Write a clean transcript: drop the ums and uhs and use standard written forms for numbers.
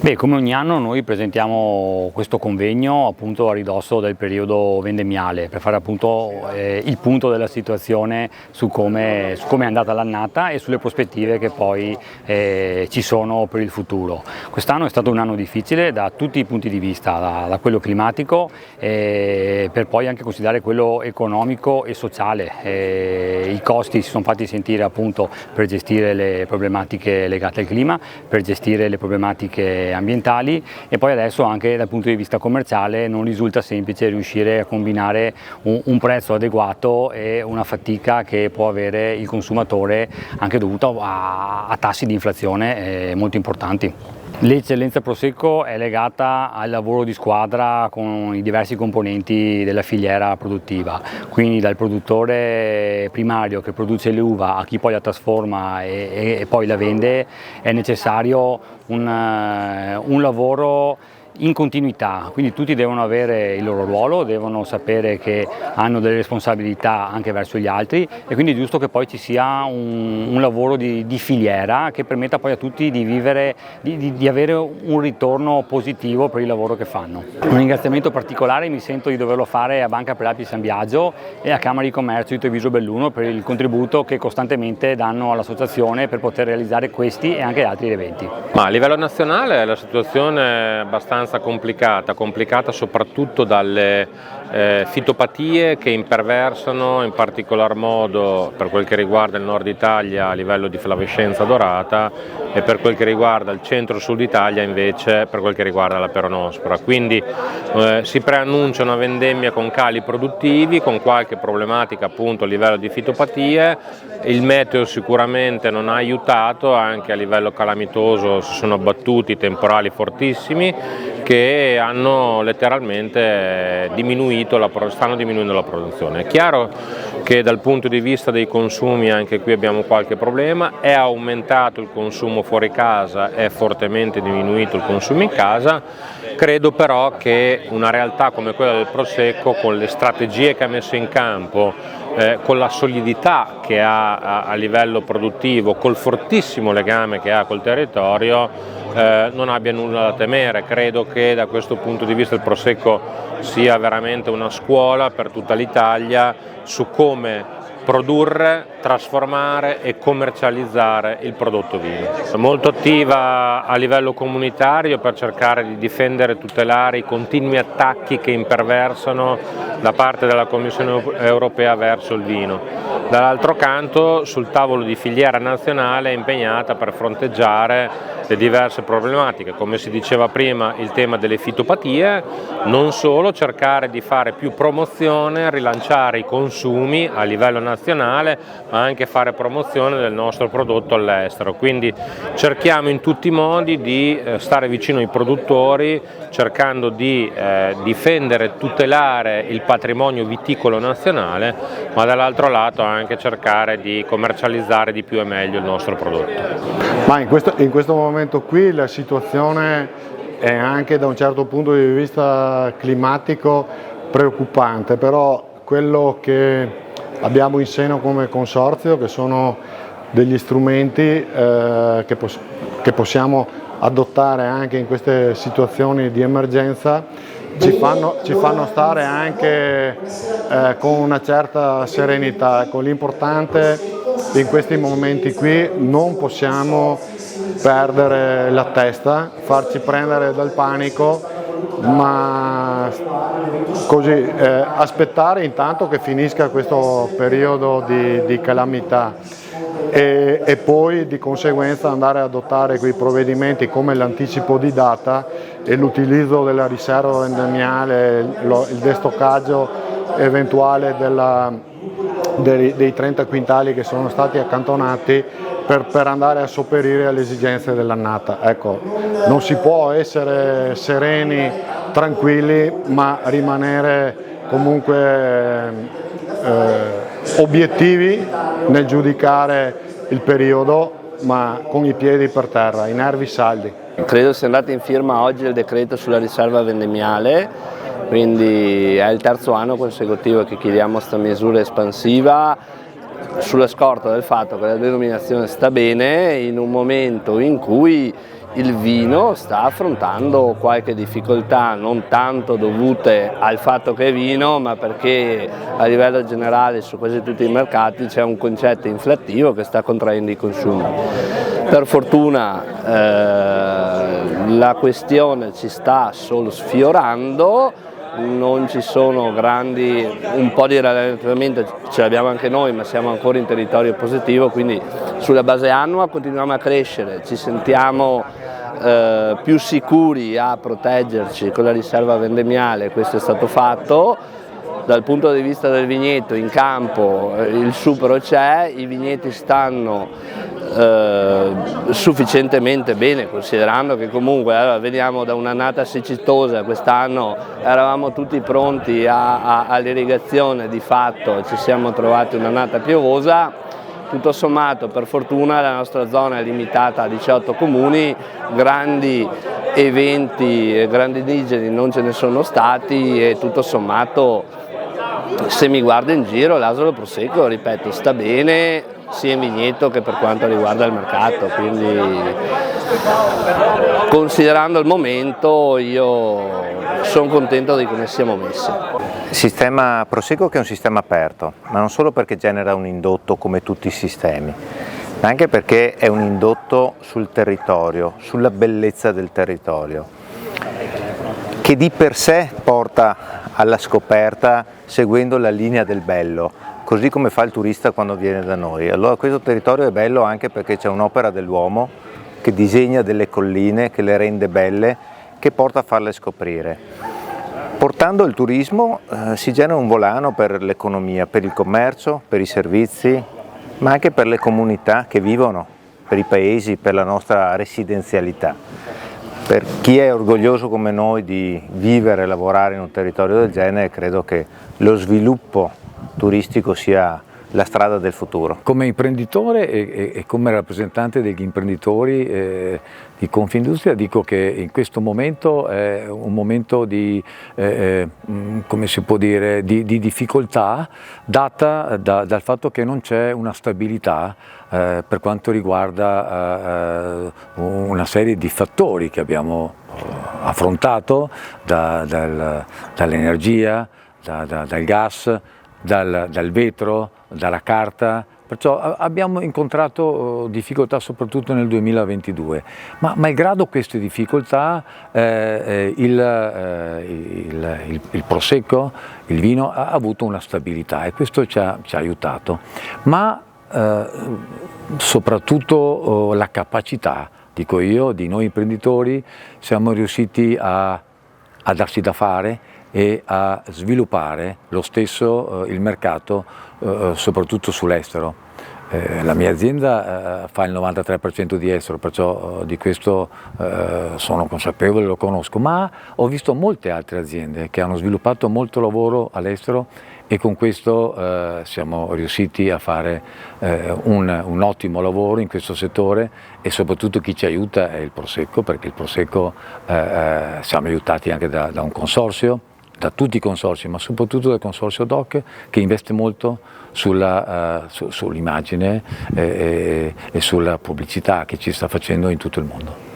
Beh, come ogni anno noi presentiamo questo convegno appunto a ridosso del periodo vendemmiale per fare appunto il punto della situazione su come è andata l'annata e sulle prospettive che poi ci sono per il futuro. Quest'anno è stato un anno difficile da tutti i punti di vista, da quello climatico per poi anche considerare quello economico e sociale. I costi si sono fatti sentire appunto per gestire le problematiche legate al clima, per gestire le problematiche ambientali e poi adesso anche dal punto di vista commerciale non risulta semplice riuscire a combinare un prezzo adeguato e una fatica che può avere il consumatore anche dovuto a tassi di inflazione molto importanti. L'eccellenza Prosecco è legata al lavoro di squadra con i diversi componenti della filiera produttiva, quindi dal produttore primario che produce l'uva a chi poi la trasforma e poi la vende è necessario un lavoro in continuità, quindi tutti devono avere il loro ruolo, devono sapere che hanno delle responsabilità anche verso gli altri e quindi è giusto che poi ci sia un lavoro di filiera che permetta poi a tutti di vivere, di avere un ritorno positivo per il lavoro che fanno. Un ringraziamento particolare mi sento di doverlo fare a Banca per l'Api San Biagio e a Camera di Commercio di Treviso Belluno per il contributo che costantemente danno all'associazione per poter realizzare questi e anche altri eventi. Ma a livello nazionale la situazione è abbastanza complicata soprattutto dalle fitopatie che imperversano in particolar modo per quel che riguarda il nord Italia a livello di flavescenza dorata e per quel che riguarda il centro-sud Italia invece per quel che riguarda la peronospora. Quindi si preannuncia una vendemmia con cali produttivi, con qualche problematica appunto a livello di fitopatie. Il meteo sicuramente non ha aiutato, anche a livello calamitoso si sono abbattuti temporali fortissimi che hanno letteralmente stanno diminuendo la produzione. È chiaro che dal punto di vista dei consumi anche qui abbiamo qualche problema, è aumentato il consumo fuori casa, è fortemente diminuito il consumo in casa. Credo però che una realtà come quella del Prosecco, con le strategie che ha messo in campo, con la solidità che ha a livello produttivo, col fortissimo legame che ha col territorio, non abbia nulla da temere. Credo che da questo punto di vista il Prosecco sia veramente una scuola per tutta l'Italia su come produrre, trasformare e commercializzare il prodotto vino. È molto attiva a livello comunitario per cercare di difendere e tutelare i continui attacchi che imperversano da parte della Commissione europea verso il vino. Dall'altro canto sul tavolo di filiera nazionale è impegnata per fronteggiare le diverse problematiche, come si diceva prima il tema delle fitopatie, non solo cercare di fare più promozione, rilanciare i consumi a livello nazionale, ma anche fare promozione del nostro prodotto all'estero. Quindi cerchiamo in tutti i modi di stare vicino ai produttori, cercando di difendere e tutelare il patrimonio viticolo nazionale, ma dall'altro lato anche cercare di commercializzare di più e meglio il nostro prodotto. Ma in questo momento qui la situazione è anche da un certo punto di vista climatico preoccupante, però quello che abbiamo in seno come consorzio, che sono degli strumenti che possiamo adottare anche in queste situazioni di emergenza, ci fanno stare anche con una certa serenità. Ecco, l'importante in questi momenti qui non possiamo perdere la testa, farci prendere dal panico, ma così aspettare intanto che finisca questo periodo di calamità e poi di conseguenza andare ad adottare quei provvedimenti come l'anticipo di data e l'utilizzo della riserva vendemmiale, il destoccaggio eventuale dei 30 quintali che sono stati accantonati per andare a sopperire alle esigenze dell'annata. Ecco, non si può essere sereni, tranquilli, ma rimanere comunque obiettivi nel giudicare il periodo, ma con i piedi per terra, i nervi saldi. Credo sia andato in firma oggi il decreto sulla riserva vendemmiale, quindi è il terzo anno consecutivo che chiediamo questa misura espansiva sulla scorta del fatto che la denominazione sta bene in un momento in cui il vino sta affrontando qualche difficoltà, non tanto dovute al fatto che è vino, ma perché a livello generale su quasi tutti i mercati c'è un concetto inflattivo che sta contraendo i consumi. Per fortuna la questione ci sta solo sfiorando, non ci sono grandi, un po' di rallentamento ce l'abbiamo anche noi, ma siamo ancora in territorio positivo, quindi sulla base annua continuiamo a crescere, ci sentiamo più sicuri a proteggerci con la riserva vendemmiale, questo è stato fatto. Dal punto di vista del vigneto in campo il supero c'è, i vigneti stanno sufficientemente bene, considerando che comunque veniamo da un'annata siccitosa, quest'anno eravamo tutti pronti all'irrigazione, di fatto ci siamo trovati un'annata piovosa. Tutto sommato, per fortuna, la nostra zona è limitata a 18 comuni, grandi eventi e grandidigeni non ce ne sono stati e tutto sommato, se mi guardo in giro, l'Asolo Prosecco, ripeto, sta bene sia in vigneto che per quanto riguarda il mercato, quindi considerando il momento io sono contento di come siamo messi. Il sistema Prosecco che è un sistema aperto, ma non solo perché genera un indotto come tutti i sistemi, ma anche perché è un indotto sul territorio, sulla bellezza del territorio, che di per sé porta alla scoperta seguendo la linea del bello, così come fa il turista quando viene da noi. Allora questo territorio è bello anche perché c'è un'opera dell'uomo che disegna delle colline, che le rende belle, che porta a farle scoprire. Portando il turismo si genera un volano per l'economia, per il commercio, per i servizi, ma anche per le comunità che vivono, per i paesi, per la nostra residenzialità. Per chi è orgoglioso come noi di vivere e lavorare in un territorio del genere, credo che lo sviluppo turistico sia la strada del futuro. Come imprenditore e come rappresentante degli imprenditori di Confindustria dico che in questo momento è un momento di, come si può dire, di difficoltà data dal fatto che non c'è una stabilità per quanto riguarda una serie di fattori che abbiamo affrontato, dall'energia, dal gas, dal vetro, dalla carta, perciò abbiamo incontrato difficoltà soprattutto nel 2022, ma malgrado queste difficoltà il Prosecco, il vino, ha avuto una stabilità e questo ci ha aiutato, ma soprattutto la capacità, dico io, di noi imprenditori, siamo riusciti a darci da fare e a sviluppare lo stesso il mercato, soprattutto sull'estero. La mia azienda fa il 93% di estero, perciò di questo sono consapevole, lo conosco, ma ho visto molte altre aziende che hanno sviluppato molto lavoro all'estero e con questo siamo riusciti a fare un ottimo lavoro in questo settore e soprattutto chi ci aiuta è il Prosecco, perché il Prosecco siamo aiutati anche da un consorzio, da tutti i consorzi, ma soprattutto dal consorzio DOC che investe molto sull'immagine e sulla pubblicità che ci sta facendo in tutto il mondo.